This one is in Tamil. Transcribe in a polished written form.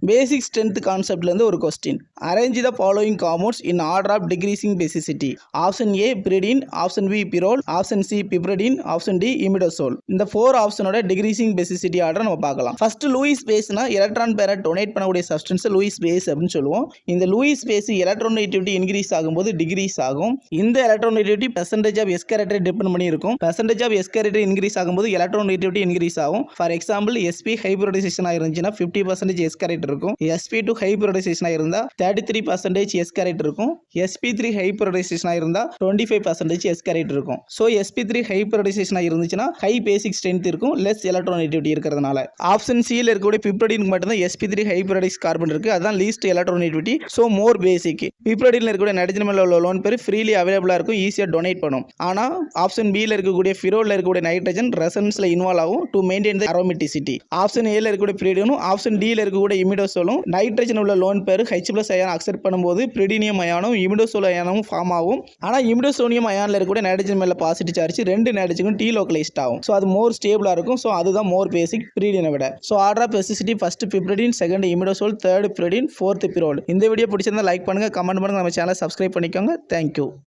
பேசிக் ஸ்ட்ரென்த் கான்செப்ட்லேருந்து ஒரு question. Arrange the following compounds in order of decreasing basicity. Option A pyridine, option B pyrrole, option C piperidine, option D imidazole. இந்த 4 ஆப்ஷனோட டிக்ரீசிங் பேசிசிட்டி ஆர்டர் நம்ம பார்க்கலாம். ஃபர்ஸ்ட் லூயிஸ் பேஸ்னா எலக்ட்ரான் பேரை டொனேட் பண்ணக்கூடிய சப்ஸ்டன்ஸ் லூயிஸ் பேஸ் அப்படின்னு சொல்லுவோம். இந்த லூயிஸ் பேஸ் எலக்ட்ரோநெகட்டிவிட்டி இன்க்ரீஸ் ஆகும்போது டிக்ரீஸ் ஆகும். இந்த எலக்ட்ரோநெகட்டிவிட்டி பெர்சன்டேஜ் ஆஃப் எஸ் கேரக்டரை டிபெண்ட் பண்ணி இருக்கும். Percentage of S character increase ஆகும்போது எலக்ட்ரோநெகட்டிவிட்டி இன்க்ரீஸ் ஆகும். ஃபார் எக்ஸாம்பிள் sp ஹைபிரிடைசேஷன் இருந்துச்சுன்னா 50% எஸ் கேரக்டர் இருக்கும். sp2 ஹைபிரிடைசேஷன் இருந்தா 33% எஸ் கேரக்டர் இருக்கும். sp3 ஹைபிரிடைசேஷன் இருந்தா 25% எஸ் கேரக்டர் இருக்கும். சோ sp3 ஹைபிரிடைசேஷன் இருந்துச்சுன்னா ஹை பேசிக் ஸ்ட்ரென்த் இருக்கும், லெஸ் எலக்ட்ரோநெகட்டிவிட்டி இருக்கிறதுனால. ஆப்ஷன் சி ல இருக்கக்கூடிய பிப்ரடினுக்கு மட்டும் தான் sp3 ஹைபிரிடைஸ் கார்பன் இருக்கு, அதான் லீஸ்ட் எலக்ட்ரோநெகட்டிவிட்டி, சோ மோர் பேசிக். பிப்ரடின்ல இருக்கக்கூடிய நைட்ரஜன் மேல உள்ள லோன் பேர் ஃப்ரீலி அவைலபிளா இருக்கும், ஈஸியா டொனேட் பண்ணும். ஆனா ஆப்ஷன் பி ல இருக்கக்கூடிய ஃபிரோல்ல இருக்கக்கூடிய நைட்ரஜன் ரெசனன்ஸ்ல இன்வால்வ் ஆகும் to maintain the aromaticity. Option A ல இருக்கக்கூடிய பிரிடினும் ஆப்ஷன் டி ல இருக்கக்கூடிய இமிடோசோலும் நைட்ரஜன் உள்ள lone pair H+ ion accept பண்ணும்போது பிரிடினியம் அயானும் இமிடோசோல் அயானும் ஃபார்ம் ஆகும். ஆனா இமிடோசோனியம் அயான்ல இருக்கக்கூடிய நைட்ரஜன் மேல பாசிட்டிவ் சார்ஜ் ரெண்டு நைட்ரஜனும் டீலோக்கலைஸ்ட் ஆகும். சோ அது மோர் ஸ்டேபிளா இருக்கும். சோ அதுதான் மோர் பேசிக் பிரிடினை விட. So order of basicity first piperidine, second imidazole, third pyridine, fourth pyrrole. இந்த வீடியோ பிடிச்சிருந்தா லைக் பண்ணுங்க, கமெண்ட் பண்ணுங்க, நம்ம சேனலை சப்ஸ்கிரைப் பண்ணிக்கோங்க. தேங்க்யூ.